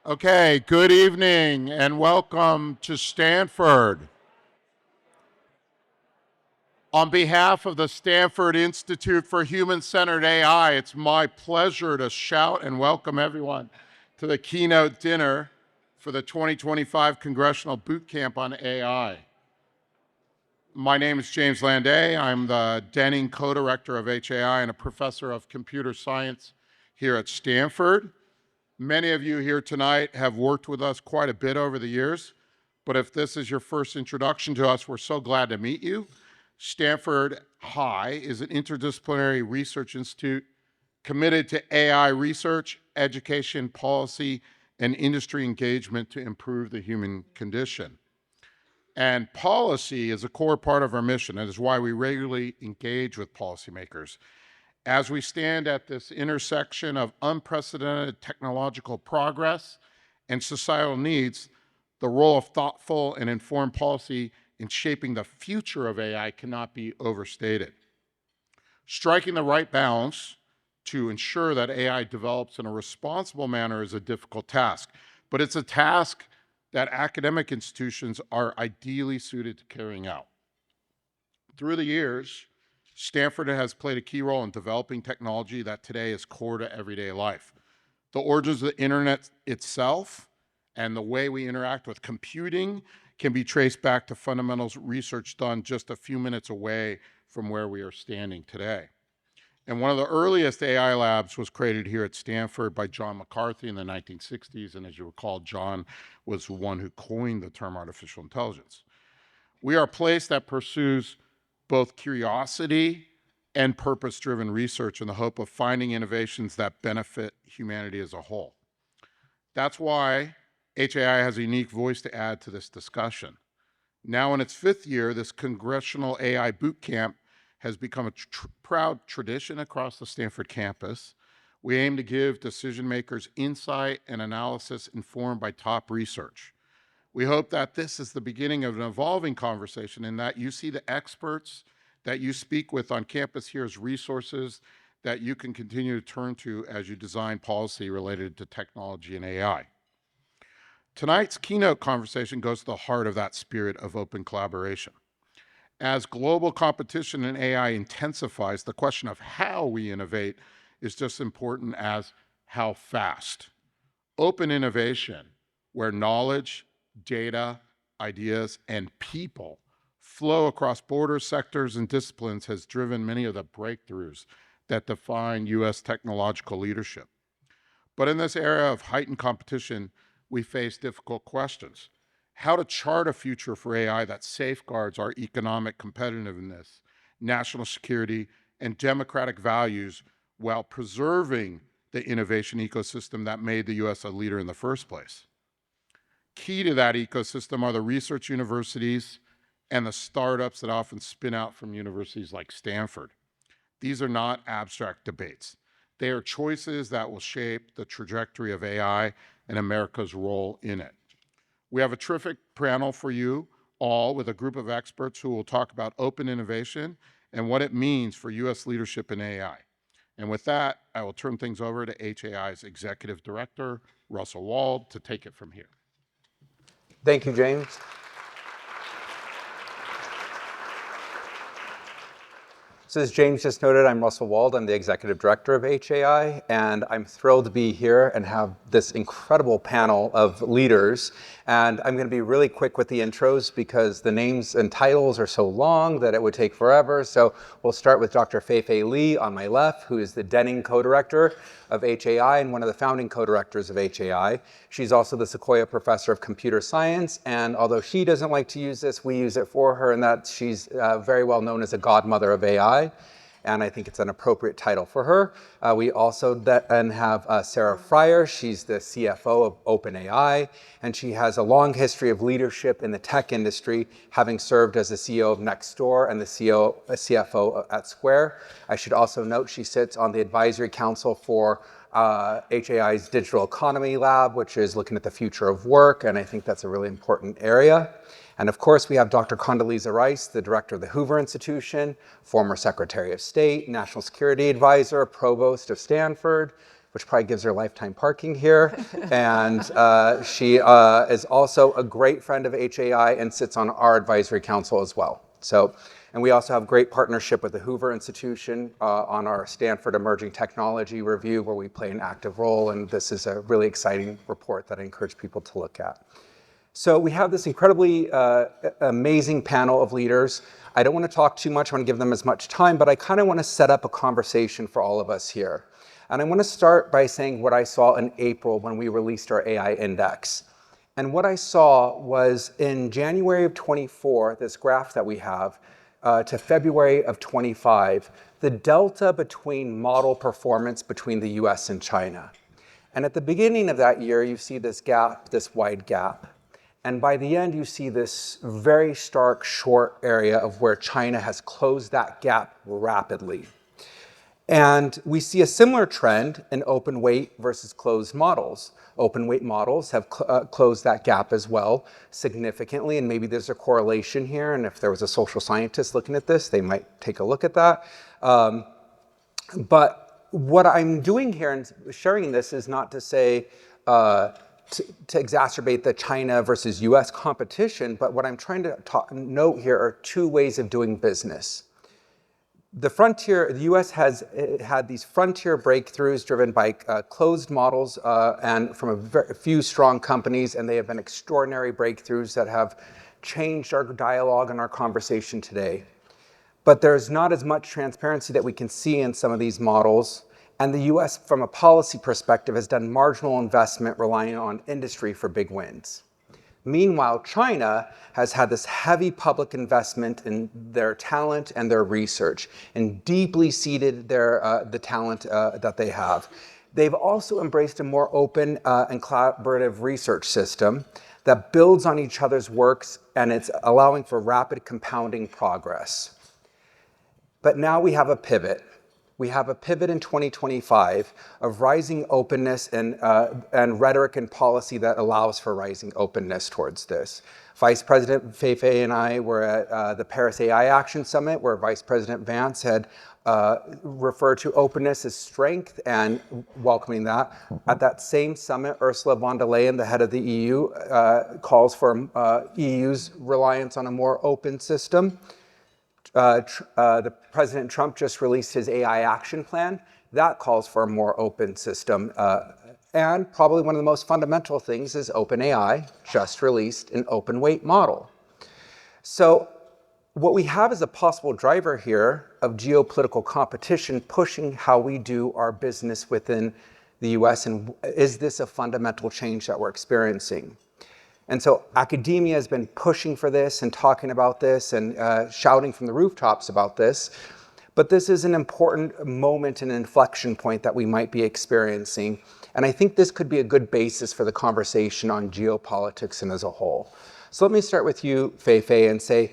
Okay, good evening and welcome to Stanford. On behalf of the Stanford Institute for Human-Centered AI, it's my pleasure to shout and welcome everyone to the keynote dinner for the 2025 Congressional Boot Camp on AI. My name is James Landay. I'm the Denning co-director of HAI and a professor of computer science here at Stanford. Many of you here tonight have worked with us quite a bit over the years, but if this is your first introduction to us, we're so glad to meet you. Stanford High is an interdisciplinary research institute committed to AI research, education, policy, and industry engagement to improve the human condition. And policy is a core part of our mission. That is why we regularly engage with policymakers. As we stand at this intersection of unprecedented technological progress and societal needs, the role of thoughtful and informed policy in shaping the future of AI cannot be overstated. Striking the right balance to ensure that AI develops in a responsible manner is a difficult task, but it's a task that academic institutions are ideally suited to carrying out. Through the years, Stanford has played a key role in developing technology that today is core to everyday life. The origins of the internet itself and the way we interact with computing can be traced back to fundamentals research done just a few minutes away from where we are standing today. And one of the earliest AI labs was created here at Stanford by John McCarthy in the 1960s. And as you recall, John was the one who coined the term artificial intelligence. We are a place that pursues both curiosity and purpose-driven research in the hope of finding innovations that benefit humanity as a whole. That's why HAI has a unique voice to add to this discussion. Now in its 5th year, this Congressional AI Boot Camp has become a proud tradition across the Stanford campus. We aim to give decision makers insight and analysis informed by top research. We hope that this is the beginning of an evolving conversation and that you see the experts that you speak with on campus here as resources that you can continue to turn to as you design policy related to technology and AI. Tonight's keynote conversation goes to the heart of that spirit of open collaboration. As global competition in AI intensifies, the question of how we innovate is just as important as how fast. Open innovation, where knowledge, data, ideas, and people flow across borders, sectors, and disciplines has driven many of the breakthroughs that define US technological leadership. But in this era of heightened competition, we face difficult questions. How to chart a future for AI that safeguards our economic competitiveness, national security, and democratic values while preserving the innovation ecosystem that made the US a leader in the first place. Key to that ecosystem are the research universities and the startups that often spin out from universities like Stanford. These are not abstract debates. They are choices that will shape the trajectory of AI and America's role in it. We have a terrific panel for you all with a group of experts who will talk about open innovation and what it means for US leadership in AI. And with that, I will turn things over to HAI's Executive Director, Russell Wald, to take it from here. Thank you, James. So as James just noted, I'm Russell Wald. I'm the Executive Director of HAI, and I'm thrilled to be here and have this incredible panel of leaders. And I'm going to be really quick with the intros because the names and titles are so long that it would take forever. So we'll start with Dr. Fei-Fei Li on my left, who is the Denning co-director of HAI and one of the founding co-directors of HAI. She's also the Sequoia Professor of Computer Science, and although she doesn't like to use this, we use it for her, and that she's very well known as a godmother of AI. And I think it's an appropriate title for her. We also then have Sarah Friar. She's the CFO of OpenAI, and she has a long history of leadership in the tech industry, having served as the CEO of Nextdoor and the CFO at Square. I should also note she sits on the advisory council for HAI's Digital Economy Lab, which is looking at the future of work, and I think that's a really important area. And of course, we have Dr. Condoleezza Rice, the director of the Hoover Institution, former Secretary of State, National Security Advisor, Provost of Stanford, which probably gives her lifetime parking here. And she is also a great friend of HAI and sits on our advisory council as well. So, and we also have great partnership with the Hoover Institution on our Stanford Emerging Technology Review, where we play an active role. And this is a really exciting report that I encourage people to look at. So we have this incredibly amazing panel of leaders. I don't want to talk too much, I want to give them as much time, but I kind of want to set up a conversation for all of us here. And I want to start by saying what I saw in April when we released our AI index. And what I saw was in January of 24, this graph that we have, to February of 25, the delta between model performance between the US and China. And at the beginning of that year, you see this gap, this wide gap. And by the end, you see this very stark short area of where China has closed that gap rapidly. And we see a similar trend in open weight versus closed models. Open weight models have closed that gap as well significantly, and maybe there's a correlation here, and if there was a social scientist looking at this, they might take a look at that. But what I'm doing here and sharing this is not to say, to exacerbate the China versus US competition, but what I'm trying to note here are two ways of doing business. The US has had these frontier breakthroughs driven by closed models and from a few strong companies, and they have been extraordinary breakthroughs that have changed our dialogue and our conversation today. But there's not as much transparency that we can see in some of these models. And the US, from a policy perspective, has done marginal investment relying on industry for big wins. Meanwhile, China has had this heavy public investment in their talent and their research and deeply seeded the talent that they have. They've also embraced a more open and collaborative research system that builds on each other's works, and it's allowing for rapid compounding progress. But now we have a pivot. We have a pivot in 2025 of rising openness and rhetoric and policy that allows for rising openness towards this. Vice President Fei-Fei and I were at the Paris AI Action Summit, where Vice President Vance had referred to openness as strength and welcoming that. At that same summit, Ursula von der Leyen, the head of the EU, calls for EU's reliance on a more open system. The President Trump just released his AI action plan. That calls for a more open system. And probably one of the most fundamental things is OpenAI just released an open weight model. So what we have is a possible driver here of geopolitical competition pushing how we do our business within the US. And is this a fundamental change that we're experiencing? And so academia has been pushing for this and talking about this and shouting from the rooftops about this. But this is an important moment and inflection point that we might be experiencing. And I think this could be a good basis for the conversation on geopolitics and as a whole. So let me start with you, Fei-Fei, and say,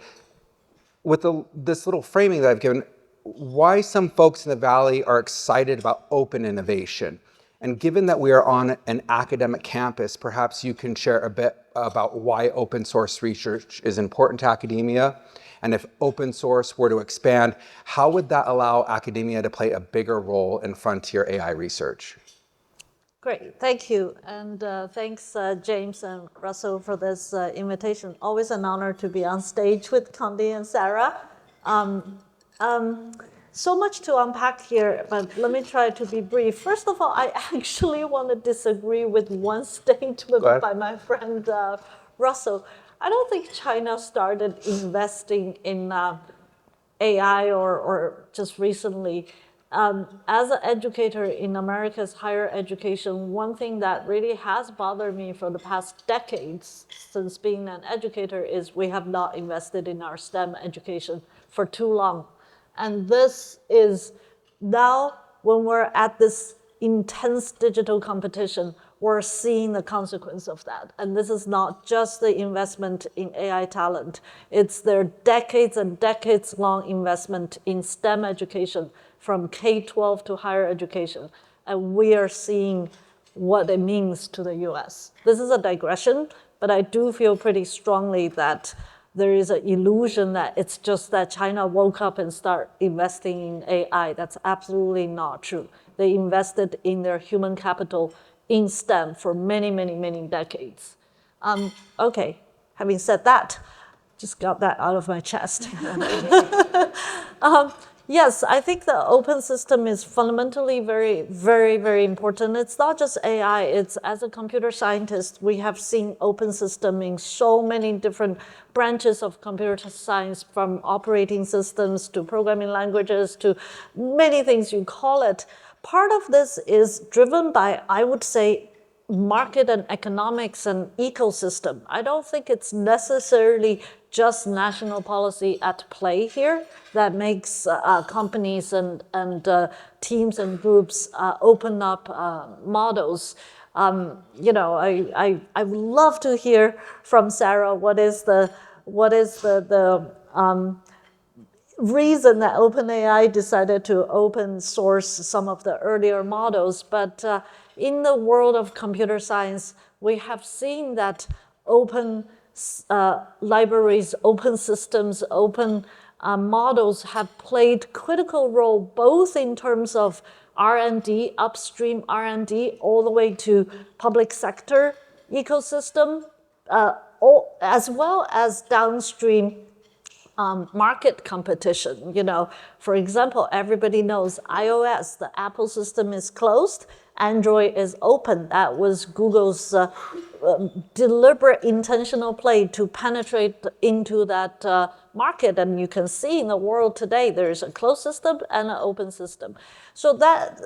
with this little framing that I've given, why some folks in the Valley are excited about open innovation. And given that we are on an academic campus, perhaps you can share a bit about why open source research is important to academia. And if open source were to expand, how would that allow academia to play a bigger role in frontier AI research? Great, thank you. And thanks, James and Russell, for this invitation. Always an honor to be on stage with Condoleezza and Sarah. So much to unpack here, but let me try to be brief. First of all, I actually want to disagree with one statement by my friend Russell. I don't think China started investing in AI or just recently. As an educator in America's higher education, one thing that really has bothered me for the past decades since being an educator is we have not invested in our STEM education for too long. And this is now, when we're at this intense digital competition, we're seeing the consequence of that. And this is not just the investment in AI talent. It's their decades and decades long investment in STEM education from K-12 to higher education. And we are seeing what it means to the US. This is a digression, but I do feel pretty strongly that there is an illusion that it's just that China woke up and start investing in AI. That's absolutely not true. They invested in their human capital in STEM for many, many, many decades. Okay, having said that, just got that out of my chest. Yes, I think the open system is fundamentally very, very, very important. It's not just AI, it's as a computer scientist, we have seen open system in so many different branches of computer science, from operating systems to programming languages to many things you call it. Part of this is driven by, I would say, market and economics and ecosystem. I don't think it's necessarily just national policy at play here that makes companies and teams and groups open up models. You know, I would love to hear from Sarah what is the reason that OpenAI decided to open source some of the earlier models. But in the world of computer science, we have seen that open libraries, open systems, open models have played critical role both in terms of R&D, upstream R&D, all the way to public sector ecosystem, as well as downstream market competition. You know, for example, everybody knows iOS, the Apple system is closed, Android is open. That was Google's deliberate, intentional play to penetrate into that market. And you can see in the world today, there's a closed system and an open system. So that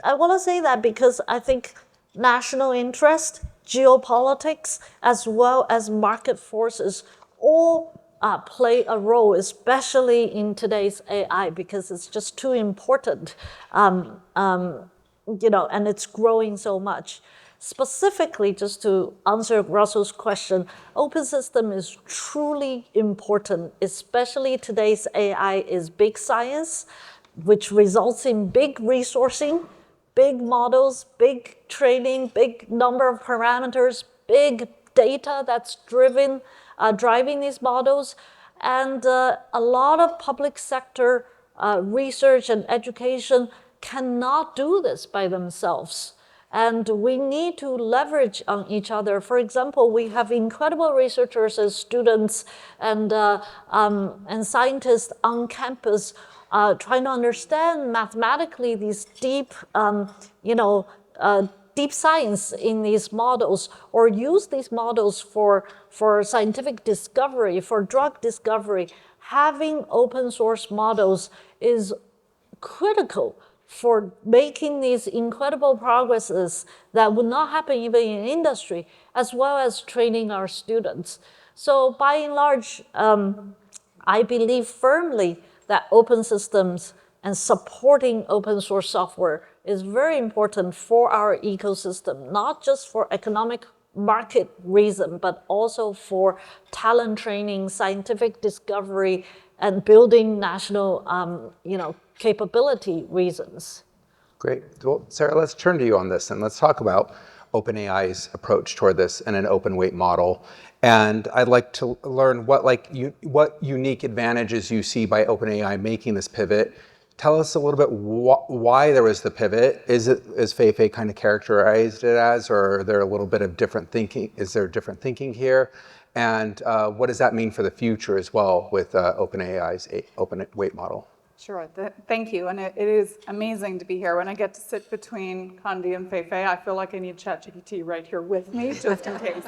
I want to say that because I think national interest, geopolitics, as well as market forces all play a role, especially in today's AI, because it's just too important, you know, and it's growing so much. Specifically, just to answer Russell's question, open system is truly important, especially today's AI is big science, which results in big resourcing, big models, big training, big number of parameters, big data that's driving these models. And a lot of public sector research and education cannot do this by themselves. And we need to leverage on each other. For example, we have incredible researchers and students and scientists on campus trying to understand mathematically these deep, deep science in these models, or use these models for scientific discovery, for drug discovery. Having open source models is critical for making these incredible progresses that would not happen even in industry, as well as training our students. So by and large, I believe firmly that open systems and supporting open source software is very important for our ecosystem, not just for economic market reason, but also for talent training, scientific discovery, and building national capability reasons. Great. Well, Sarah, let's turn to you on this and let's talk about OpenAI's approach toward this in an open weight model. And I'd like to learn what unique advantages you see by OpenAI making this pivot. Tell us a little bit why there was the pivot. Is Fei-Fei kind of characterized it as, or are there a little bit of different thinking? Is there different thinking here? And what does that mean for the future as well with OpenAI's open weight model? Sure, thank you. And it is amazing to be here. When I get to sit between Condi and Fei-Fei, I feel like I need ChatGPT right here with me, just in case.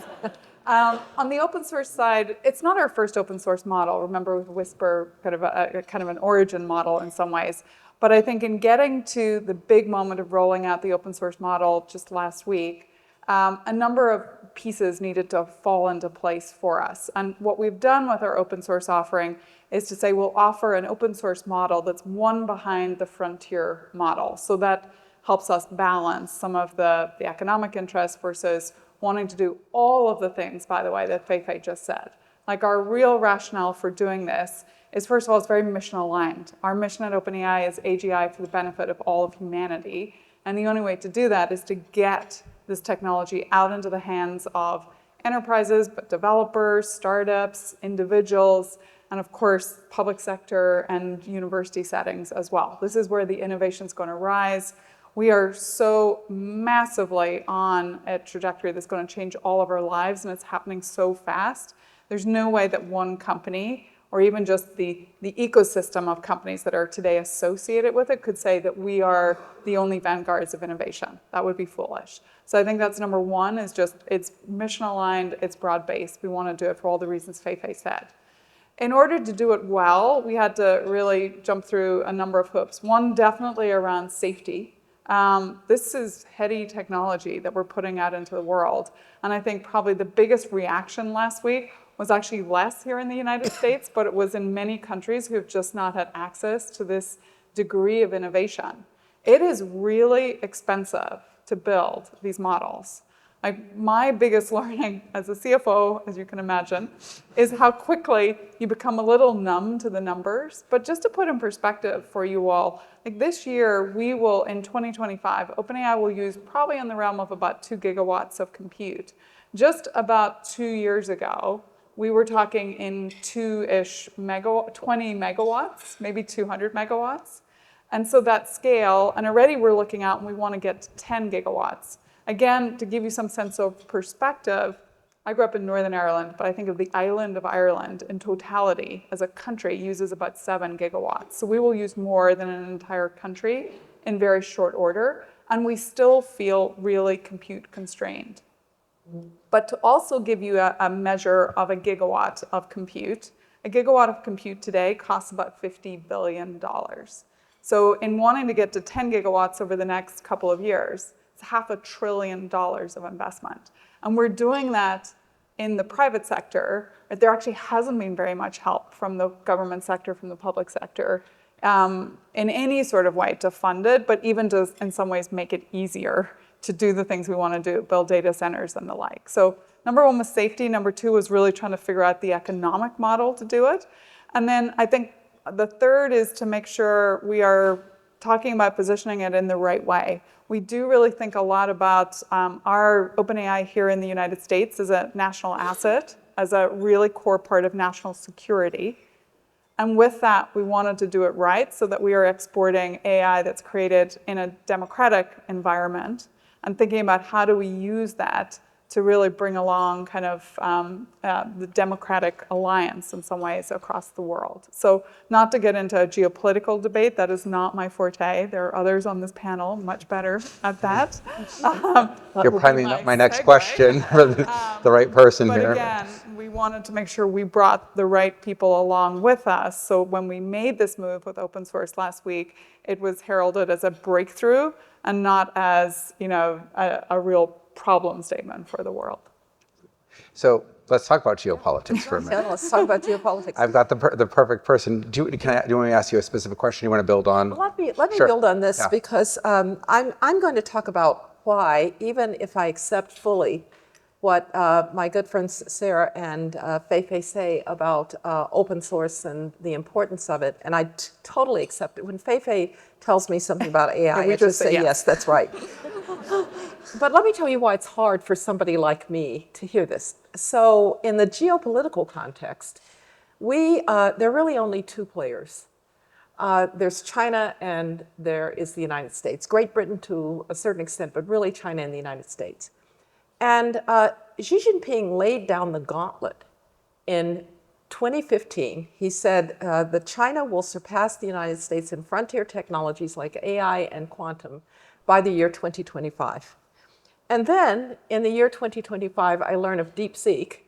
On the open source side, it's not our first open source model. Remember with Whisper, kind of an origin model in some ways. But I think in getting to the big moment of rolling out the open source model just last week, a number of pieces needed to fall into place for us. And what we've done with our open source offering is to say we'll offer an open source model that's one behind the frontier model. So that helps us balance some of the economic interests versus wanting to do all of the things, by the way, that Fei-Fei just said. Like, our real rationale for doing this is, first of all, it's very mission aligned. Our mission at OpenAI is AGI for the benefit of all of humanity. And the only way to do that is to get this technology out into the hands of enterprises, but developers, startups, individuals, and of course, public sector and university settings as well. This is where the innovation is going to rise. We are so massively on a trajectory that's going to change all of our lives, and it's happening so fast. There's no way that one company, or even just the ecosystem of companies that are today associated with it, could say that we are the only vanguards of innovation. That would be foolish. So I think that's number one, is just it's mission aligned, it's broad based. We want to do it for all the reasons Fei-Fei said. In order to do it well, we had to really jump through a number of hoops. One, definitely around safety. This is heady technology that we're putting out into the world. And I think probably the biggest reaction last week was actually less here in the United States, but it was in many countries who have just not had access to this degree of innovation. It is really expensive to build these models. My biggest learning as a CFO, as you can imagine, is how quickly you become a little numb to the numbers. But just to put in perspective for you all, like this year, we will, in 2025, OpenAI will use probably in the realm of about 2 gigawatts of compute. Just about 2 years ago, we were talking in 20 megawatts, maybe 200 megawatts. And so that scale, and already we're looking out and we want to get to 10 gigawatts. Again, to give you some sense of perspective, I grew up in Northern Ireland, but I think of the island of Ireland in totality as a country uses about 7 gigawatts. So we will use more than an entire country in very short order, and we still feel really compute constrained. But to also give you a measure of a gigawatt of compute today costs about $50 billion. So in wanting to get to 10 gigawatts over the next couple of years, it's $500 billion of investment. And we're doing that in the private sector. There actually hasn't been very much help from the government sector, from the public sector, in any sort of way to fund it, but even to, in some ways, make it easier to do the things we want to do, build data centers and the like. So number one was safety. Number two was really trying to figure out the economic model to do it. And then I think the third is to make sure we are talking about positioning it in the right way. We do really think a lot about our OpenAI here in the United States as a national asset, as a really core part of national security. And with that, we wanted to do it right so that we are exporting AI that's created in a democratic environment and thinking about how do we use that to really bring along kind of the democratic alliance in some ways across the world. So not to get into a geopolitical debate, that is not my forte. There are others on this panel much better at that. You're probably not my next question for the right person but here. But again, we wanted to make sure we brought the right people along with us. So when we made this move with open source last week, it was heralded as a breakthrough and not as, you know, a real problem statement for the world. So let's talk about geopolitics for a minute. Let's talk about geopolitics. I've got the perfect person. Do you want me to ask you a specific question you want to build on? Let me Sure. build on this Yeah. because I'm going to talk about why, even if I accept fully what my good friends Sarah and Fei-Fei say about open source and the importance of it, and I totally accept it. When Fei-Fei tells me something about AI, I just say yes, that's right. But let me tell you why it's hard for somebody like me to hear this. So in the geopolitical context, there are really only two players. There's China and there is the United States. Great Britain to a certain extent, but really China and the United States. And Xi Jinping laid down the gauntlet in 2015. He said that China will surpass the United States in frontier technologies like AI and quantum by the year 2025. And then in the year 2025, I learn of DeepSeek,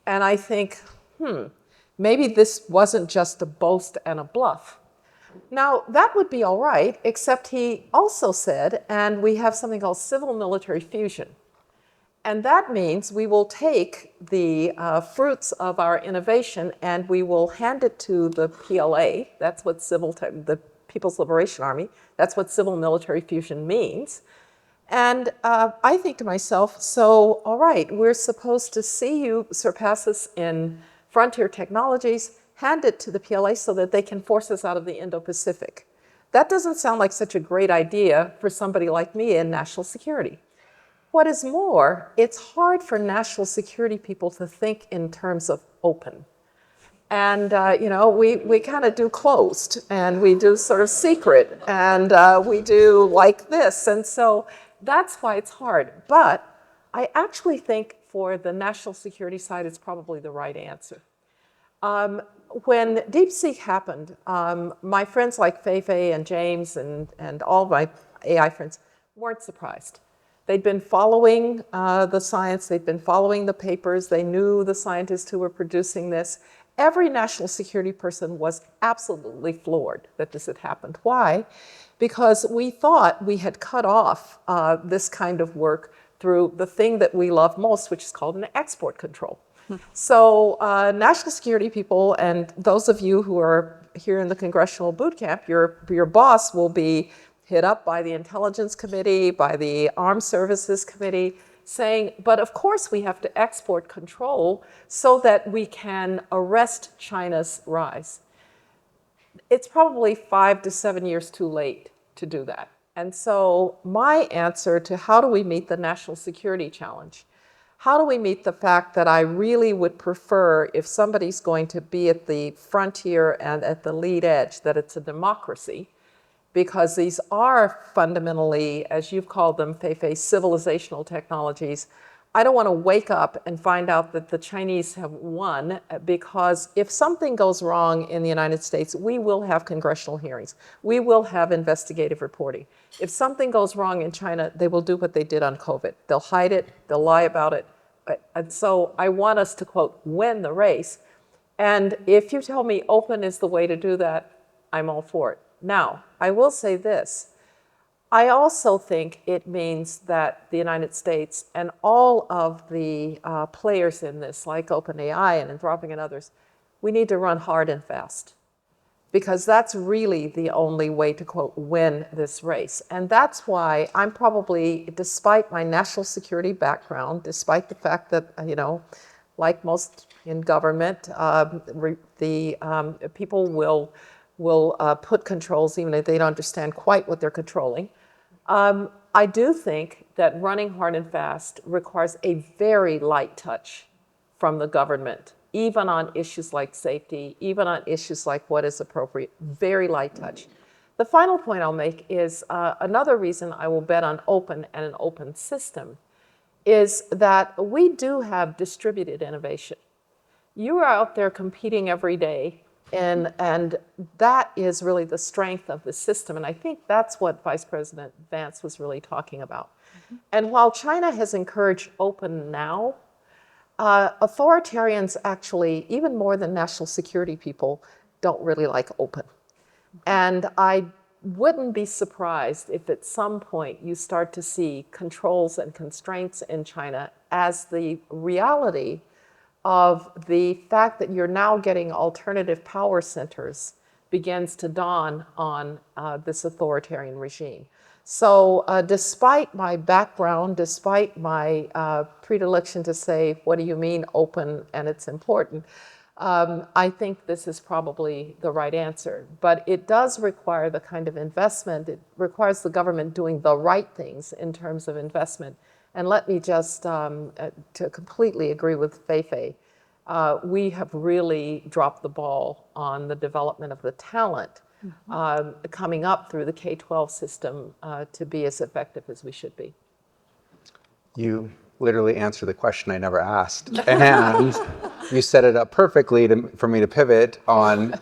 and I think, maybe this wasn't just a boast and a bluff. Now, that would be all right, except he also said, and we have something called civil-military fusion. And that means we will take the fruits of our innovation and we will hand it to the PLA. That's what the People's Liberation Army. That's what civil-military fusion means. And I think to myself, so, all right, we're supposed to see you surpass us in frontier technologies, hand it to the PLA so that they can force us out of the Indo-Pacific. That doesn't sound like such a great idea for somebody like me in national security. What is more, it's hard for national security people to think in terms of open. And, we kind of do closed, and we do sort of secret, and we do like this. And so that's why it's hard. But I actually think for the national security side, it's probably the right answer. When DeepSeek happened, my friends like Fei-Fei and James and all my AI friends weren't surprised. They'd been following the science, they'd been following the papers, they knew the scientists who were producing this. Every national security person was absolutely floored that this had happened. Why? Because we thought we had cut off this kind of work through the thing that we love most, which is called an export control. So national security people, and those of you who are here in the Congressional Boot Camp, your boss will be hit up by the Intelligence Committee, by the Armed Services Committee, saying, but of course we have to export control so that we can arrest China's rise. It's probably 5 to 7 years too late to do that. And so my answer to how do we meet the national security challenge, how do we meet the fact that I really would prefer, if somebody's going to be at the frontier and at the lead edge, that it's a democracy, because these are fundamentally, as you've called them, Fei-Fei, civilizational technologies. I don't want to wake up and find out that the Chinese have won, because if something goes wrong in the United States, we will have congressional hearings. We will have investigative reporting. If something goes wrong in China, they will do what they did on COVID. They'll hide it, they'll lie about it. And so I want us to, quote, win the race. And if you tell me open is the way to do that, I'm all for it. Now, I will say this. I also think it means that the United States and all of the players in this, like OpenAI and Anthropic and others, we need to run hard and fast, because that's really the only way to, quote, win this race. And that's why I'm probably, despite my national security background, despite the fact that, like most in government, people will put controls even if they don't understand quite what they're controlling. I do think that running hard and fast requires a very light touch from the government, even on issues like safety, even on issues like what is appropriate, very light touch. The final point I'll make is another reason I will bet on open and an open system is that we do have distributed innovation. You are out there competing every day, and that is really the strength of the system. And I think that's what Vice President Vance was really talking about. Mm-hmm. And while China has encouraged open now, authoritarians actually, even more than national security people, don't really like open. And I wouldn't be surprised if at some point you start to see controls and constraints in China as the reality of the fact that you're now getting alternative power centers begins to dawn on this authoritarian regime. So despite my background, despite my predilection to say, what do you mean open and it's important, I think this is probably the right answer. But it does require the kind of investment, it requires the government doing the right things in terms of investment. And let me just, to completely agree with Fei-Fei, we have really dropped the ball on the development of the talent coming up through the K-12 system to be as effective as we should be. You literally answered the question I never asked. And you set it up perfectly for me to pivot on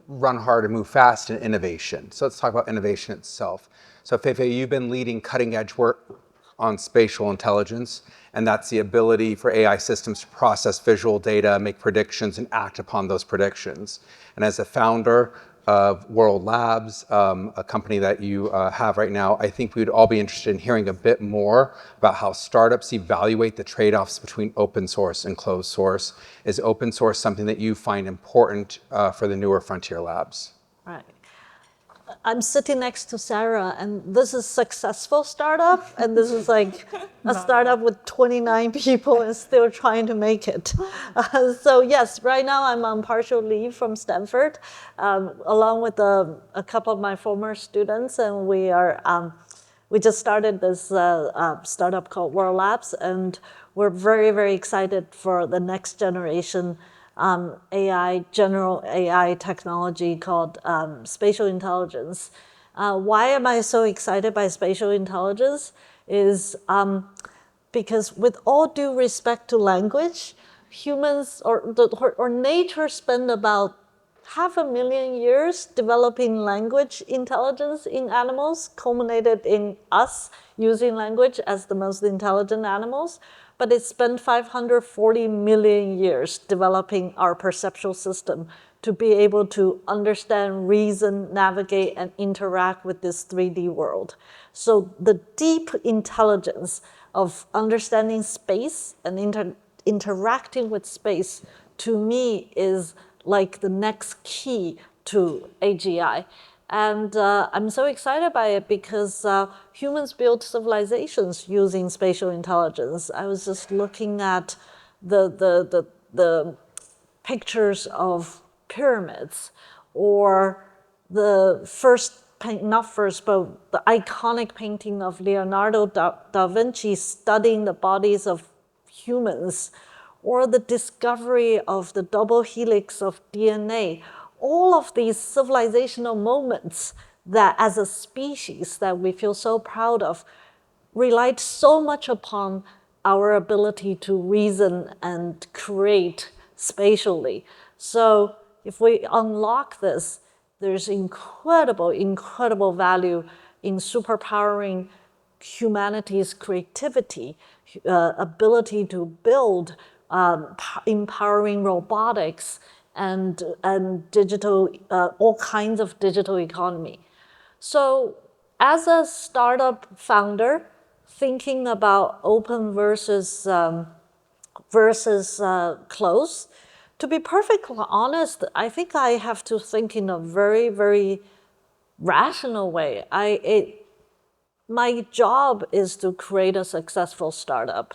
run hard and move fast and innovation. So let's talk about innovation itself. So Fei-Fei, you've been leading cutting edge work on spatial intelligence, and that's the ability for AI systems to process visual data, make predictions, and act upon those predictions. And as a founder of World Labs, a company that you have right now, I think we'd all be interested in hearing a bit more about how startups evaluate the trade-offs between open source and closed source. Is open source something that you find important for the newer frontier labs? Right. I'm sitting next to Sarah, and this is a successful startup, and this is like a startup with 29 people and still trying to make it. So yes, right now I'm on partial leave from Stanford, along with a couple of my former students, and we We just started this startup called World Labs, and we're very, very excited for the next generation AI, general AI technology called spatial intelligence. Why am I so excited by spatial intelligence? Is because with all due respect to language, humans or nature spend about 500,000 years developing language intelligence in animals, culminated in us using language as the most intelligent animals. But it spent 540 million years developing our perceptual system to be able to understand, reason, navigate, and interact with this 3D world. So the deep intelligence of understanding space and interacting with space, to me, is like the next key to AGI. And I'm so excited by it because humans built civilizations using spatial intelligence. I was just looking at the pictures of pyramids, or the not first, but the iconic painting of Leonardo da Vinci studying the bodies of humans, or the discovery of the double helix of DNA. All of these civilizational moments that as a species that we feel so proud of relied so much upon our ability to reason and create spatially. So if we unlock this, there's incredible, incredible value in superpowering humanity's creativity, ability to build, empowering robotics, and digital, all kinds of digital economy. So as a startup founder, thinking about open versus closed, to be perfectly honest, I think I have to think in a very, very rational way. My job is to create a successful startup.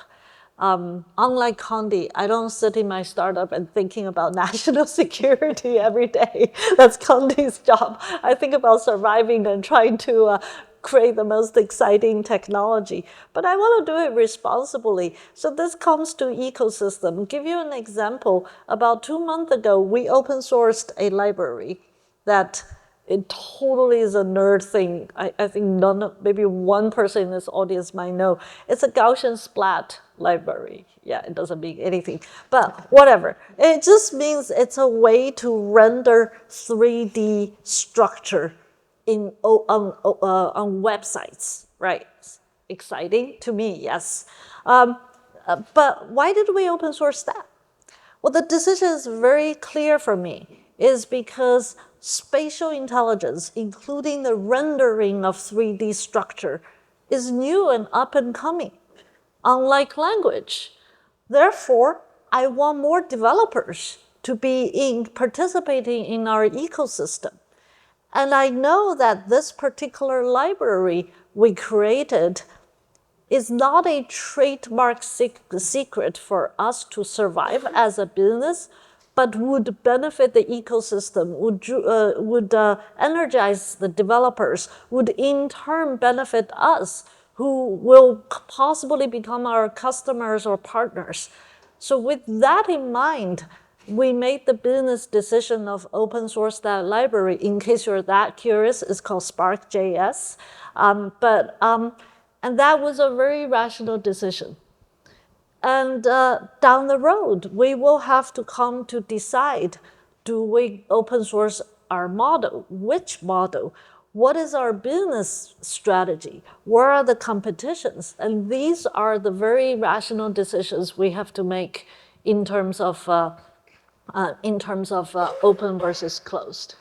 Unlike Condi, I don't sit in my startup and thinking about national security every day. That's Condi's job. I think about surviving and trying to create the most exciting technology. But I want to do it responsibly. So this comes to ecosystem. I'll give you an example. About 2 months ago, we open sourced a library that it totally is a nerd thing. I think maybe one person in this audience might know. It's a Gaussian splat library. Yeah, it doesn't mean anything, but whatever. It just means it's a way to render 3D structure on websites, right? Exciting to me, yes. But why did we open source that? Well, the decision is very clear for me, is because spatial intelligence, including the rendering of 3D structure, is new and up and coming, unlike language. Therefore, I want more developers to be participating in our ecosystem. And I know that this particular library we created is not a trademark secret for us to survive as a business, but would benefit the ecosystem, would energize the developers, would in turn benefit us, who will possibly become our customers or partners. So with that in mind, we made the business decision of open source that library. In case you're that curious, it's called Spark.js. And that was a very rational decision. And down the road, we will have to come to decide, do we open source our model? Which model? What is our business strategy? Where are the competitions? And these are the very rational decisions we have to make in terms of open versus closed.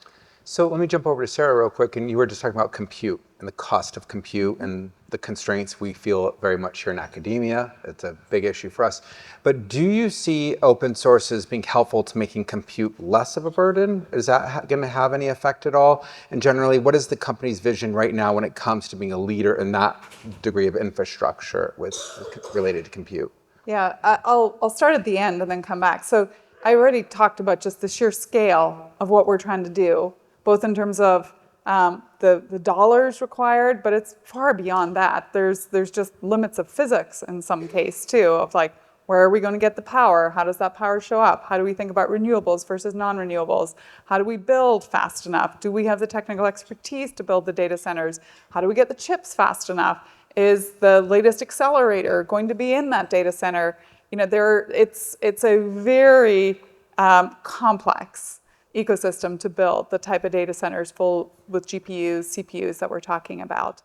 So let me jump over to Sarah real quick. And you were just talking about compute and the cost of compute and the constraints we feel very much here in academia. It's a big issue for us. But do you see open sources being helpful to making compute less of a burden? Is that going to have any effect at all? And generally, what is the company's vision right now when it comes to being a leader in that degree of infrastructure related to compute? Yeah, I'll start at the end and then come back. So I already talked about just the sheer scale of what we're trying to do, both in terms of the dollars required, but it's far beyond that. There's just limits of physics in some case too, of like, where are we going to get the power? How does that power show up? How do we think about renewables versus non-renewables? How do we build fast enough? Do we have the technical expertise to build the data centers? How do we get the chips fast enough? Is the latest accelerator going to be in that data center? You know, it's a very complex ecosystem to build the type of data centers full with GPUs, CPUs that we're talking about.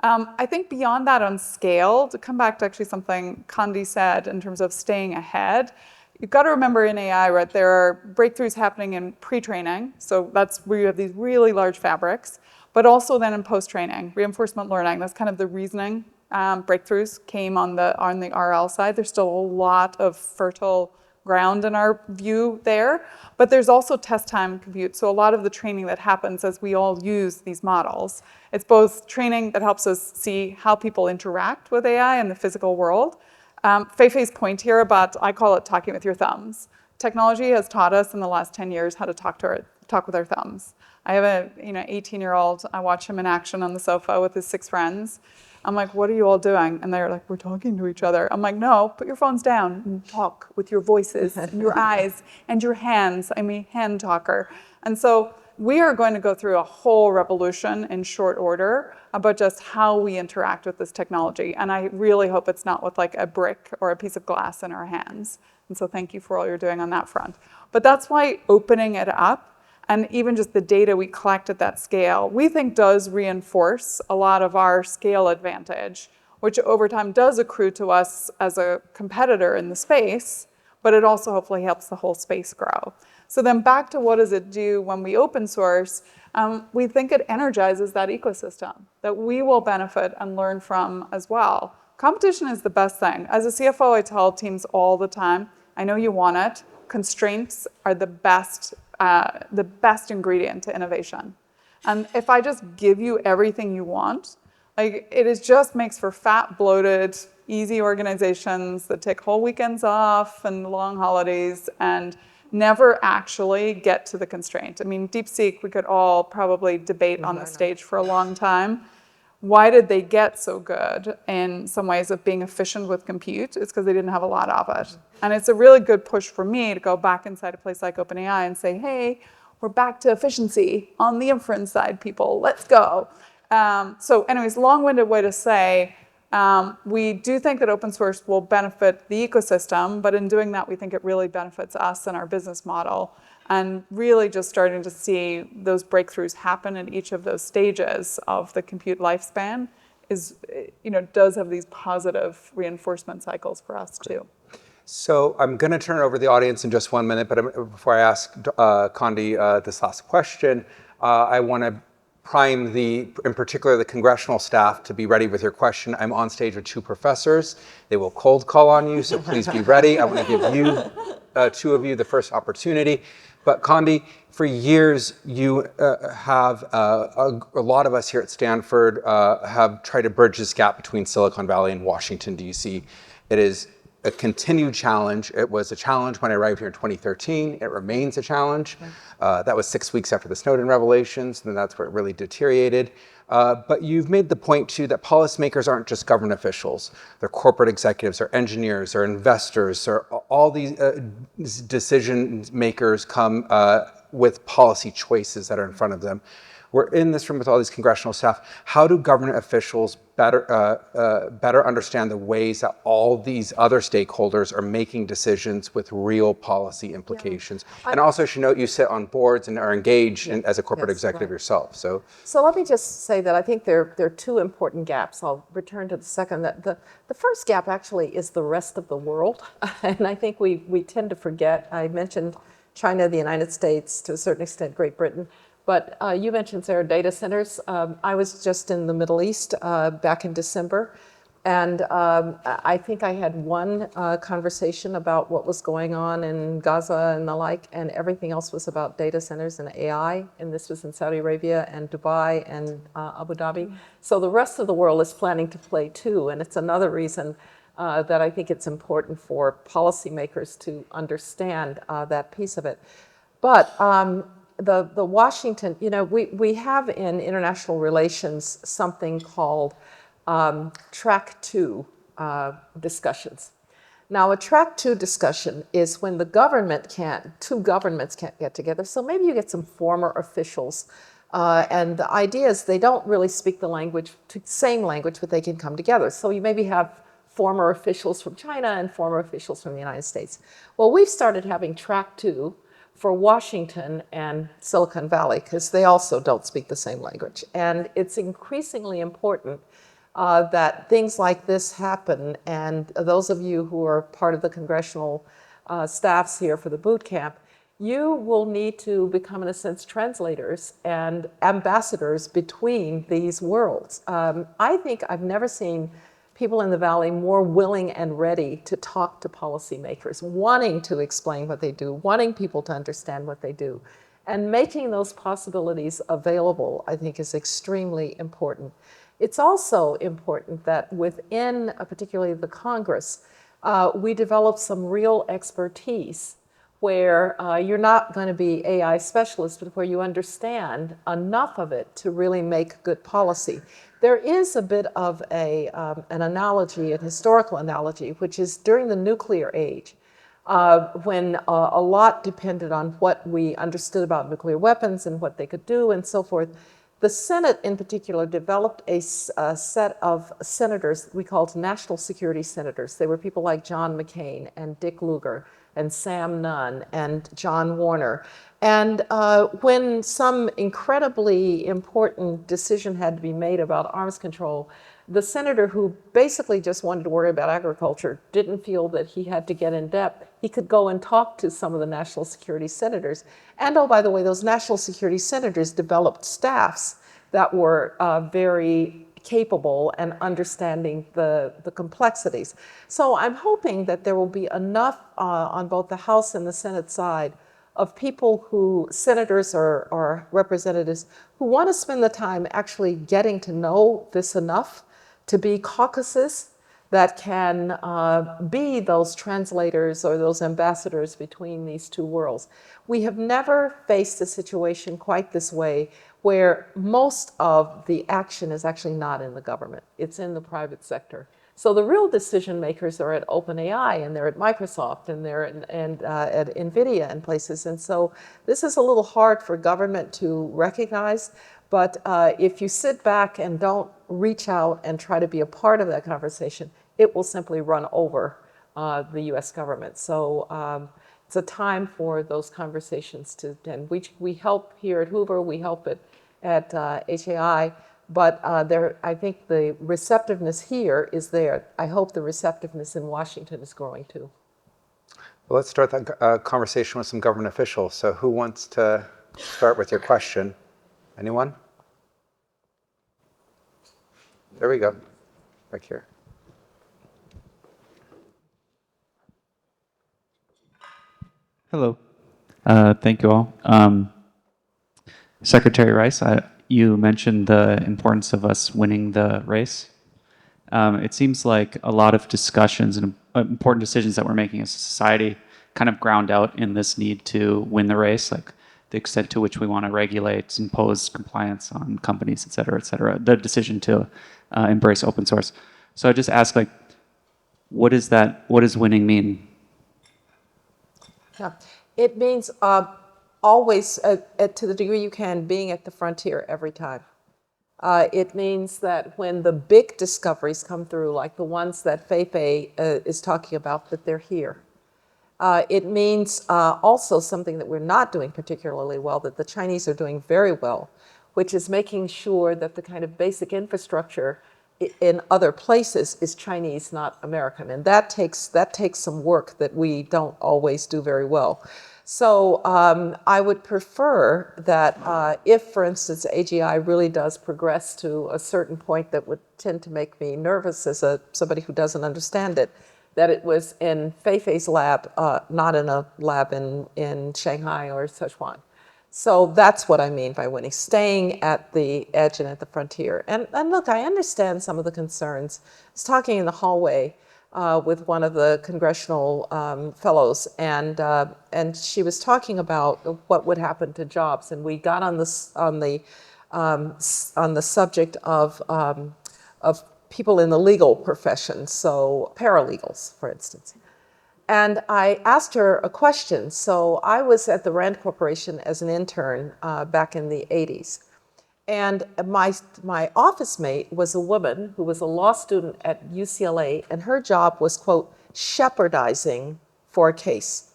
I think beyond that on scale, to come back to actually something Condi said in terms of staying ahead, you've got to remember in AI, right, there are breakthroughs happening in pre-training. So that's where you have these really large fabrics, but also then in post-training, reinforcement learning. That's kind of the reasoning breakthroughs came on the RL side. There's still a lot of fertile ground in our view there, but there's also test time compute. So a lot of the training that happens as we all use these models, it's both training that helps us see how people interact with AI in the physical world. Fei-Fei's point here about, I call it talking with your thumbs. Technology has taught us in the last 10 years how to talk with our thumbs. I have a 18-year-old, I watch him in action on the sofa with his 6 friends. I'm like, what are you all doing? And they're like, we're talking to each other. I'm like, no, put your phones down and talk with your voices and your eyes and your hands. I'm a hand talker. And so we are going to go through a whole revolution in short order about just how we interact with this technology. And I really hope it's not with like a brick or a piece of glass in our hands. And so thank you for all you're doing on that front. But that's why opening it up, and even just the data we collect at that scale, we think does reinforce a lot of our scale advantage, which over time does accrue to us as a competitor in the space, but it also hopefully helps the whole space grow. So then back to what does it do when we open source, we think it energizes that ecosystem that we will benefit and learn from as well. Competition is the best thing. As a CFO, I tell teams all the time, I know you want it. Constraints are the best ingredient to innovation. And if I just give you everything you want, like just makes for fat, bloated, easy organizations that take whole weekends off and long holidays and never actually get to the constraint. I mean, DeepSeek, we could all probably debate on the stage for a long time. Why did they get so good in some ways of being efficient with compute? It's because they didn't have a lot of it. And it's a really good push for me to go back inside a place like OpenAI and say, hey, we're back to efficiency on the inference side, people. Let's go. So anyways, long-winded way to say, we do think that open source will benefit the ecosystem, but in doing that, we think it really benefits us and our business model. And really just starting to see those breakthroughs happen in each of those stages of the compute lifespan does have these positive reinforcement cycles for us too. So I'm going to turn it over to the audience in just 1 minute, but before I ask Condi this last question, I want to prime in particular the congressional staff to be ready with your question. I'm on stage with 2 professors. They will cold call on you, so please be ready. I want to give you, 2 of you, the first opportunity. But Condi, for years, you have, a lot of us here at Stanford have tried to bridge this gap between Silicon Valley and Washington, D.C. It is a continued challenge. It was a challenge when I arrived here in 2013. It remains a challenge. That was 6 weeks after the Snowden revelations, and that's where it really deteriorated. But you've made the point, too, that policymakers aren't just government officials. They're corporate executives, they're engineers, they're investors, they're all these decision makers come with policy choices that are in front of them. We're in this room with all these congressional staff. How do government officials better understand the ways that all these other stakeholders are making decisions with real policy implications? Yeah. And also, I should note, you sit on boards and are engaged as a corporate executive yourself. So let me just say that I think there are 2 important gaps. I'll return to the second. The first gap actually is the rest of the world. And I think we tend to forget. I mentioned China, the United States, to a certain extent, Great Britain. But you mentioned, Sarah, data centers. I was just in the Middle East back in December, and I think I had one conversation about what was going on in Gaza and the like, and everything else was about data centers and AI, and this was in Saudi Arabia and Dubai and Abu Dhabi. So the rest of the world is planning to play too, and it's another reason that I think it's important for policymakers to understand that piece of it. But the Washington, we have in international relations something called track two discussions. Now, a track two discussion is when two governments can't get together. So maybe you get some former officials, and the idea is they don't really speak the same language, but they can come together. So you maybe have former officials from China and former officials from the United States. Well, we've started having track two for Washington and Silicon Valley, because they also don't speak the same language. And it's increasingly important that things like this happen. And those of you who are part of the congressional staffs here for the boot camp, you will need to become, in a sense, translators and ambassadors between these worlds. I think I've never seen people in the Valley more willing and ready to talk to policymakers, wanting to explain what they do, wanting people to understand what they do. And making those possibilities available, I think, is extremely important. It's also important that within, particularly the Congress, we develop some real expertise where you're not going to be AI specialists, but where you understand enough of it to really make good policy. There is a bit of an analogy, an historical analogy, which is during the nuclear age, when a lot depended on what we understood about nuclear weapons and what they could do and so forth. The Senate, in particular, developed a set of senators we called national security senators. They were people like John McCain and Dick Lugar and Sam Nunn and John Warner. And when some incredibly important decision had to be made about arms control, the senator who basically just wanted to worry about agriculture didn't feel that he had to get in depth. He could go and talk to some of the national security senators. And oh, by the way, those national security senators developed staffs that were very capable and understanding the complexities. So I'm hoping that there will be enough on both the House and the Senate side of people senators or representatives, who want to spend the time actually getting to know this enough to be caucuses that can be those translators or those ambassadors between these two worlds. We have never faced a situation quite this way where most of the action is actually not in the government. It's in the private sector. So the real decision makers are at OpenAI, and they're at Microsoft, and they're at NVIDIA and places. And so this is a little hard for government to recognize. But if you sit back and don't reach out and try to be a part of that conversation, it will simply run over the US government. So it's a time for those conversations and we help here at Hoover, we help at HAI, but I think the receptiveness here is there. I hope the receptiveness in Washington is growing too. Well, let's start that conversation with some government officials. So who wants to start with your question? Anyone? There we go, back here. Hello. Thank you all. Secretary Rice, you mentioned the importance of us winning the race. It seems like a lot of discussions and important decisions that we're making as a society kind of ground out in this need to win the race, like the extent to which we want to regulate, impose compliance on companies, et cetera, the decision to embrace open source. So I just ask, like, what does winning mean? Yeah. It means always, to the degree you can, being at the frontier every time. It means that when the big discoveries come through, like the ones that Fei-Fei is talking about, that they're here. It means also something that we're not doing particularly well, that the Chinese are doing very well, which is making sure that the kind of basic infrastructure in other places is Chinese, not American. And that takes some work that we don't always do very well. So I would prefer that if, for instance, AGI really does progress to a certain point that would tend to make me nervous as somebody who doesn't understand it, that it was in Fei-Fei's lab, not in a lab in Shanghai or Sichuan. So that's what I mean by winning, staying at the edge and at the frontier. And look, I understand some of the concerns. I was talking in the hallway with one of the congressional fellows, and she was talking about what would happen to jobs, and we got on the subject of people in the legal profession, so paralegals, for instance. And I asked her a question. So I was at the Rand Corporation as an intern back in the 80s. And my office mate was a woman who was a law student at UCLA, and her job was, quote, shepherdizing for a case.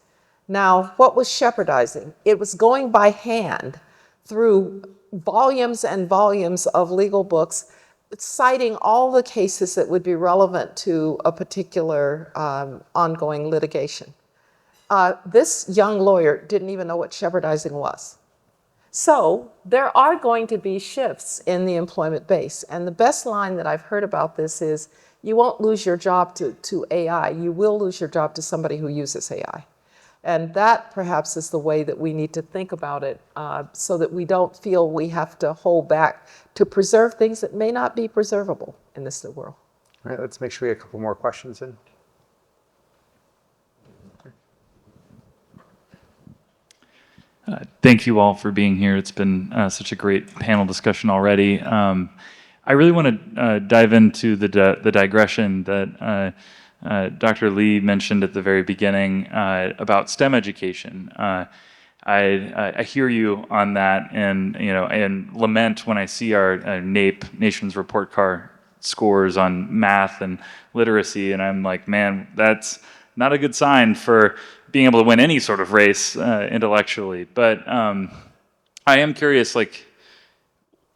Now, what was shepherdizing? It was going by hand through volumes and volumes of legal books, citing all the cases that would be relevant to a particular ongoing litigation. This young lawyer didn't even know what shepherdizing was. So there are going to be shifts in the employment base. And the best line that I've heard about this is, you won't lose your job to AI, you will lose your job to somebody who uses AI. And that perhaps is the way that we need to think about it, so that we don't feel we have to hold back to preserve things that may not be preservable in this new world. All right, let's make sure we get a couple more questions in. Thank you all for being here. It's been such a great panel discussion already. I really want to dive into the digression that Dr. Lee mentioned at the very beginning about STEM education. I hear you on that, and lament when I see our NAEP, Nations Report Card scores on math and literacy, and I'm like, man, that's not a good sign for being able to win any sort of race intellectually. But I am curious, like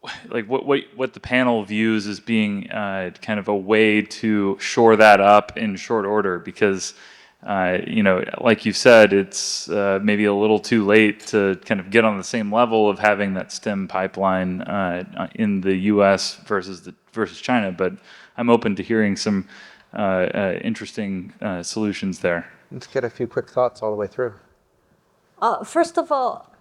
what the panel views as being kind of a way to shore that up in short order, because like you said, it's maybe a little too late to kind of get on the same level of having that STEM pipeline in the U.S. versus China. But I'm open to hearing some interesting solutions there. Let's get a few quick thoughts all the way through. First of all,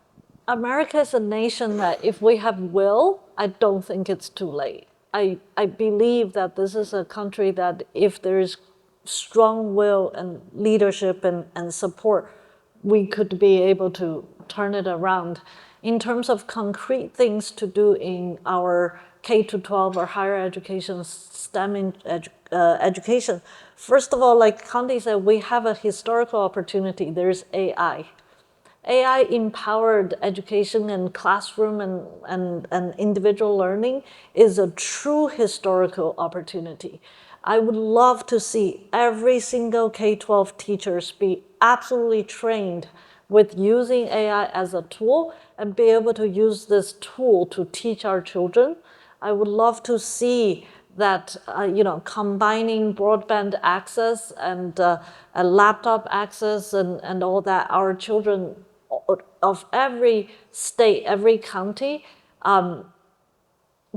America is a nation that if we have will, I don't think it's too late. I believe that this is a country that if there is strong will and leadership and support, we could be able to turn it around. In terms of concrete things to do in our K-12 or higher education, STEM education, first of all, like Condoleezza said, we have a historical opportunity. There's AI. AI-empowered education and classroom and individual learning is a true historical opportunity. I would love to see every single K-12 teachers be absolutely trained with using AI as a tool and be able to use this tool to teach our children. I would love to see that, combining broadband access and a laptop access and all that, our children of every state, every county,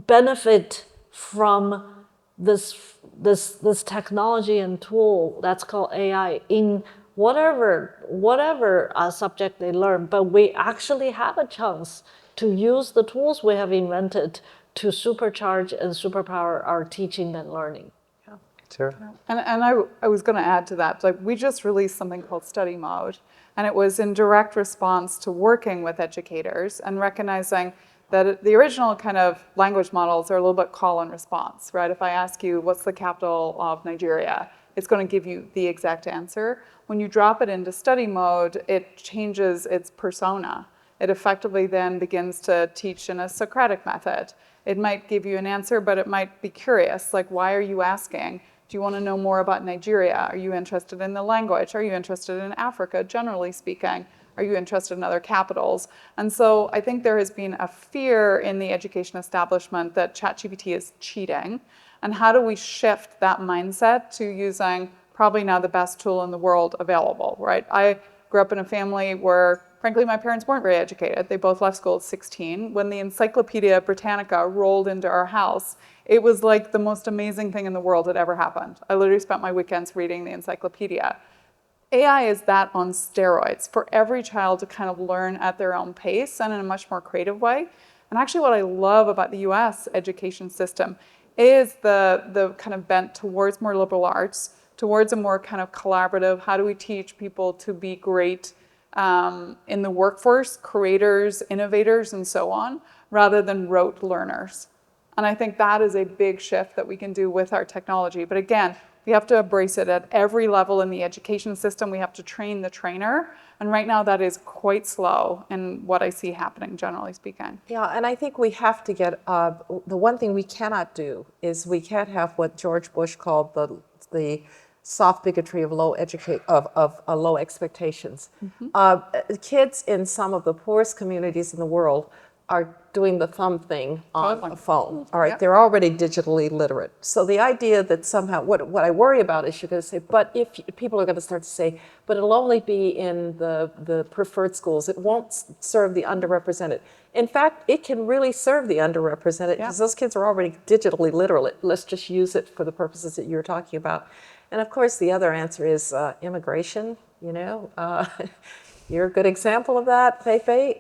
benefit from this technology and tool that's called AI in whatever subject they learn. But we actually have a chance to use the tools we have invented to supercharge and superpower our teaching and learning. Sarah? And I was going to add to that, like we just released something called Study Mode, and it was in direct response to working with educators and recognizing that the original kind of language models are a little bit call and response, right? If I ask you, what's the capital of Nigeria? It's going to give you the exact answer. When you drop it into study mode, it changes its persona. It effectively then begins to teach in a Socratic method. It might give you an answer, but it might be curious, like, why are you asking? Do you want to know more about Nigeria? Are you interested in the language? Are you interested in Africa, generally speaking? Are you interested in other capitals? And so I think there has been a fear in the education establishment that ChatGPT is cheating. And how do we shift that mindset to using probably now the best tool in the world available, right? I grew up in a family where, frankly, my parents weren't very educated. They both left school at 16. When the Encyclopedia Britannica rolled into our house, it was like the most amazing thing in the world had ever happened. I literally spent my weekends reading the encyclopedia. AI is that on steroids for every child to kind of learn at their own pace and in a much more creative way. And actually what I love about the US education system is the kind of bent towards more liberal arts, towards a more kind of collaborative, how do we teach people to be great in the workforce, creators, innovators, and so on, rather than rote learners. And I think that is a big shift that we can do with our technology. But again, we have to embrace it at every level in the education system. We have to train the trainer. And right now that is quite slow in what I see happening, generally speaking. Yeah, and I think we have to get, the one thing we cannot do is we can't have what George Bush called the soft bigotry of low low expectations. Kids in some of the poorest communities in the world are doing the thumb thing on a phone. All right, they're already digitally literate. So the idea that somehow, what I worry about is you're going to say, but if people are going to start to say, but it'll only be in the preferred schools, it won't serve the underrepresented. In fact, it can really serve the underrepresented because those kids are already digitally literate. Let's just use it for the purposes that you're talking about. And of course, the other answer is immigration, you know. You're a good example of that, Fei-Fei.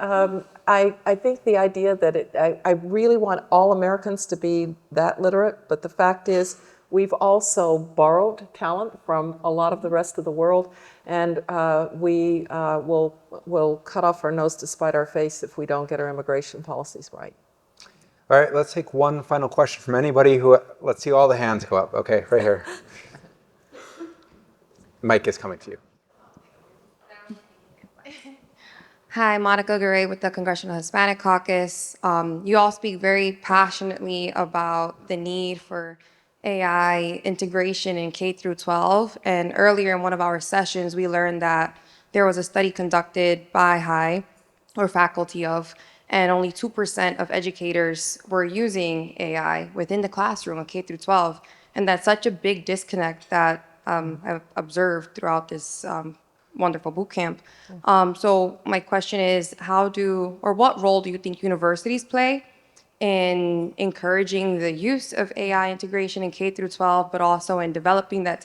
I think the idea that I really want all Americans to be that literate, but the fact is we've also borrowed talent from a lot of the rest of the world, and we will cut off our nose to spite our face if we don't get our immigration policies right. All right, let's take one final question from anybody who, let's see all the hands go up. Okay, right here. Mike is coming to you. Hi, Monica Garay with the Congressional Hispanic Caucus. You all speak very passionately about the need for AI integration in K through 12. And earlier in one of our sessions, we learned that there was a study conducted by HI, or faculty of, and only 2% of educators were using AI within the classroom of K through 12. And that's such a big disconnect that I've observed throughout this wonderful boot camp. So my question is, what role do you think universities play in encouraging the use of AI integration in K through 12, but also in developing that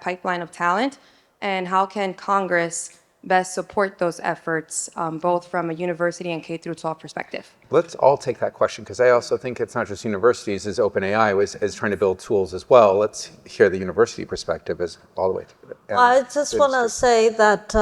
pipeline of talent? And how can Congress best support those efforts, both from a university and K through 12 perspective? Let's all take that question, because I also think it's not just universities, as OpenAI is trying to build tools as well. Let's hear the university perspective as all the way through. I just want to say that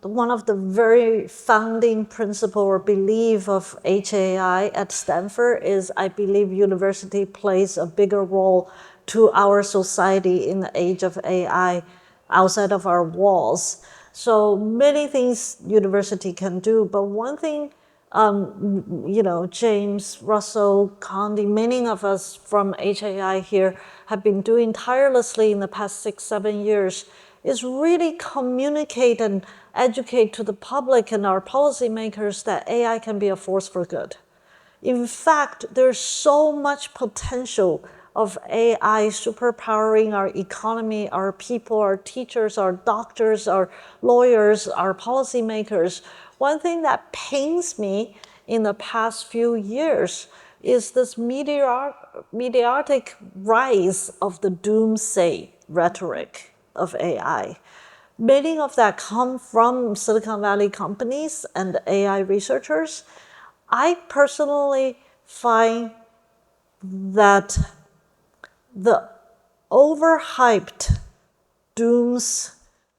one of the very founding principle or belief of HAI at Stanford is I believe university plays a bigger role to our society in the age of AI outside of our walls. So many things university can do, but one thing, James, Russell, Condi, many of us from HAI here have been doing tirelessly in the past 6-7 years is really communicate and educate to the public and our policymakers that AI can be a force for good. In fact, there's so much potential of AI superpowering our economy, our people, our teachers, our doctors, our lawyers, our policymakers. One thing that pains me in the past few years is this meteoric rise of the doomsday rhetoric of AI. Many of that come from Silicon Valley companies and AI researchers. I personally find that the overhyped dooms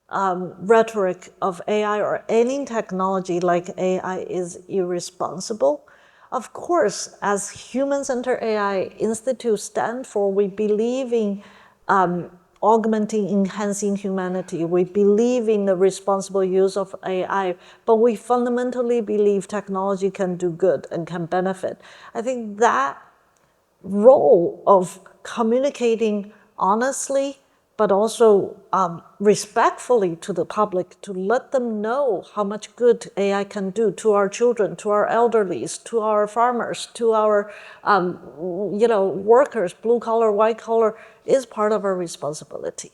rhetoric of AI or any technology like AI is irresponsible. Of course, as Human-Centered AI Institute Stanford, we believe in augmenting, enhancing humanity. We believe in the responsible use of AI, but we fundamentally believe technology can do good and can benefit. I think that role of communicating honestly, but also respectfully to the public, to let them know how much good AI can do to our children, to our elderlies, to our farmers, to our workers, blue collar, white collar, is part of our responsibility.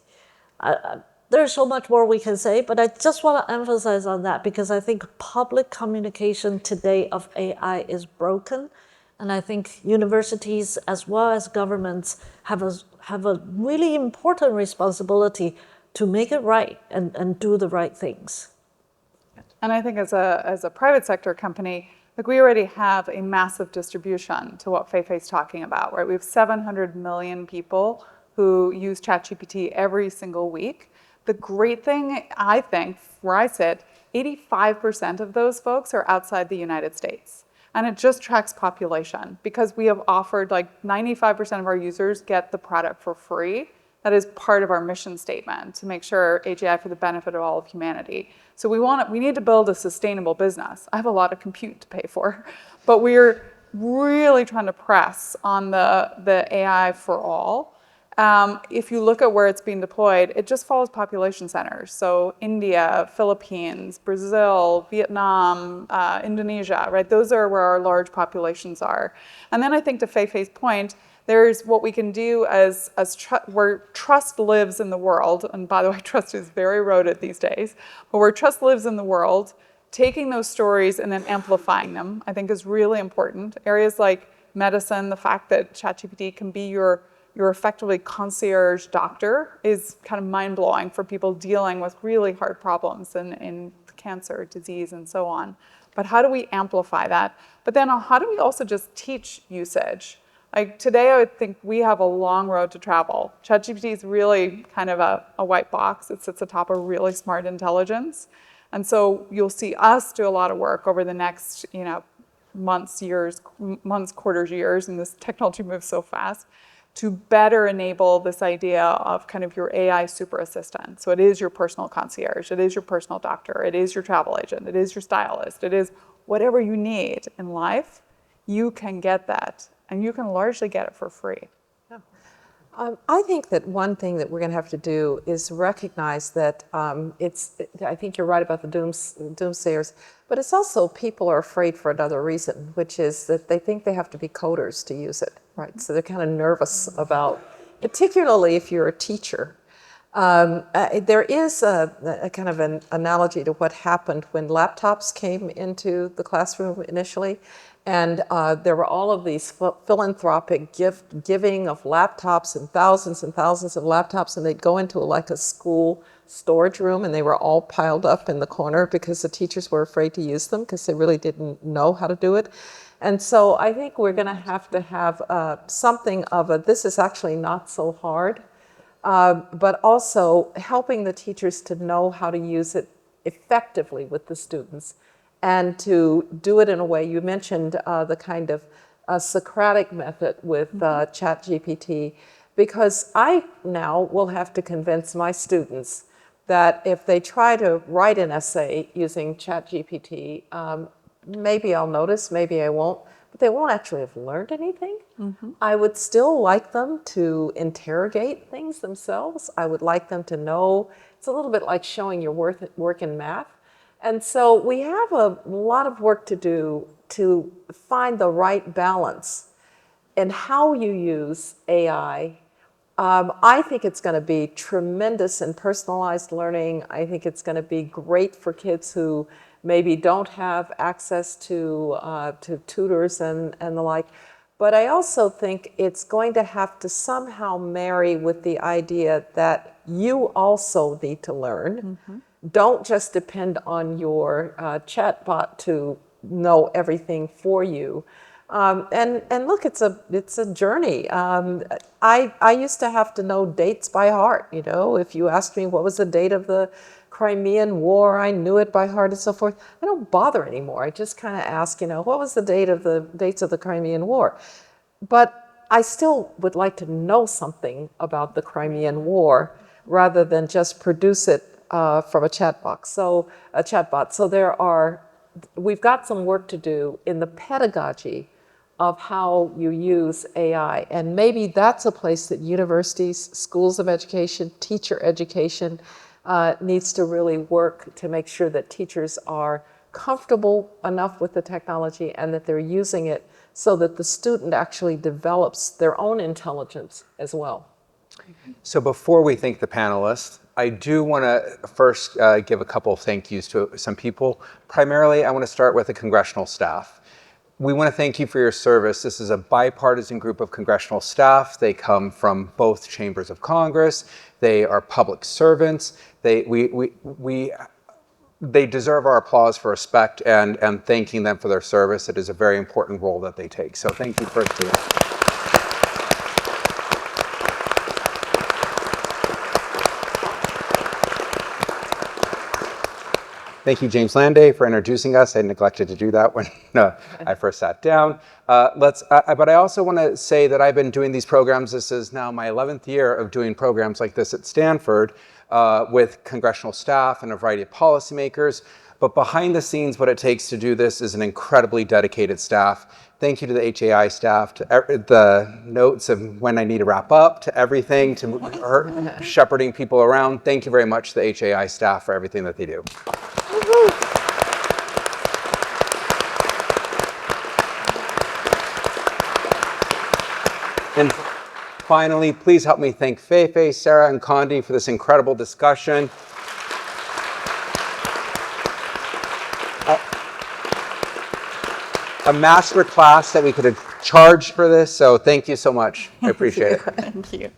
There's so much more we can say, but I just want to emphasize on that because I think public communication today of AI is broken. And I think universities as well as governments have a really important responsibility to make it right and do the right things. And I think as a private sector company, like we already have a massive distribution to what Fei-Fei's talking about, right? We have 700 million people who use ChatGPT every single week. The great thing, I think, where I sit, 85% of those folks are outside the United States. And it just tracks population because we have offered like 95% of our users get the product for free. That is part of our mission statement to make sure AGI for the benefit of all of humanity. So we need to build a sustainable business. I have a lot of compute to pay for, but we're really trying to press on the AI for all. If you look at where it's being deployed, it just follows population centers. So India, Philippines, Brazil, Vietnam, Indonesia, right? Those are where our large populations are. And then I think to Fei-Fei's point, there's what we can do where trust lives in the world. And by the way, trust is very eroded these days. But where trust lives in the world, taking those stories and then amplifying them, I think is really important. Areas like medicine, the fact that ChatGPT can be your effectively concierge doctor is kind of mind-blowing for people dealing with really hard problems in cancer, disease, and so on. But how do we amplify that? But then how do we also just teach usage? Like today, I would think we have a long road to travel. ChatGPT is really kind of a white box. It sits atop a really smart intelligence. And so you'll see us do a lot of work over the next, months, quarters, years, and this technology moves so fast, to better enable this idea of kind of your AI super assistant. So it is your personal concierge, it is your personal doctor, it is your travel agent, it is your stylist, it is whatever you need in life, you can get that. And you can largely get it for free. I think that one thing that we're going to have to do is recognize that I think you're right about the doomsayers, but it's also people are afraid for another reason, which is that they think they have to be coders to use it, right? So they're kind of nervous about, particularly if you're a teacher. There is a kind of an analogy to what happened when laptops came into the classroom initially. And there were all of these philanthropic giving of laptops and thousands of laptops, and they'd go into like a school storage room, and they were all piled up in the corner because the teachers were afraid to use them because they really didn't know how to do it. And so I think we're going to have something of a, this is actually not so hard, but also helping the teachers to know how to use it effectively with the students. And to do it in a way, you mentioned the kind of Socratic method with ChatGPT, because I now will have to convince my students that if they try to write an essay using ChatGPT, maybe I'll notice, maybe I won't, but they won't actually have learned anything. I would still like them to interrogate things themselves. I would like them to know, it's a little bit like showing your work in math. And so we have a lot of work to do to find the right balance in how you use AI. I think it's going to be tremendous in personalized learning. I think it's going to be great for kids who maybe don't have access to tutors and the like. But I also think it's going to have to somehow marry with the idea that you also need to learn. Don't just depend on your chatbot to know everything for you. And look, it's a journey. I used to have to know dates by heart. If you asked me what was the date of the Crimean War, I knew it by heart and so forth. I don't bother anymore. I just kind of ask, what was the dates of the Crimean War? But I still would like to know something about the Crimean War rather than just produce it from a chatbot. So we've got some work to do in the pedagogy of how you use AI. And maybe that's a place that universities, schools of education, teacher education needs to really work to make sure that teachers are comfortable enough with the technology and that they're using it so that the student actually develops their own intelligence as well. So before we thank the panelists, I do want to first give a couple of thank yous to some people. Primarily, I want to start with the congressional staff. We want to thank you for your service. This is a bipartisan group of congressional staff. They come from both chambers of Congress. They are public servants. They deserve our applause for respect and thanking them for their service. It is a very important role that they take. So thank you first to them. Thank you, James Landay, for introducing us. I neglected to do that when I first sat down. But I also want to say that I've been doing these programs. This is now my 11th year of doing programs like this at Stanford with congressional staff and a variety of policymakers. But behind the scenes, what it takes to do this is an incredibly dedicated staff. Thank you to the HAI staff, to the notes of when I need to wrap up, to everything, to her shepherding people around. Thank you very much to the HAI staff for everything that they do. And finally, please help me thank Fei-Fei, Sarah, and Condi for this incredible discussion. A master class that we could have charged for this, so thank you so much. I appreciate it. Thank you.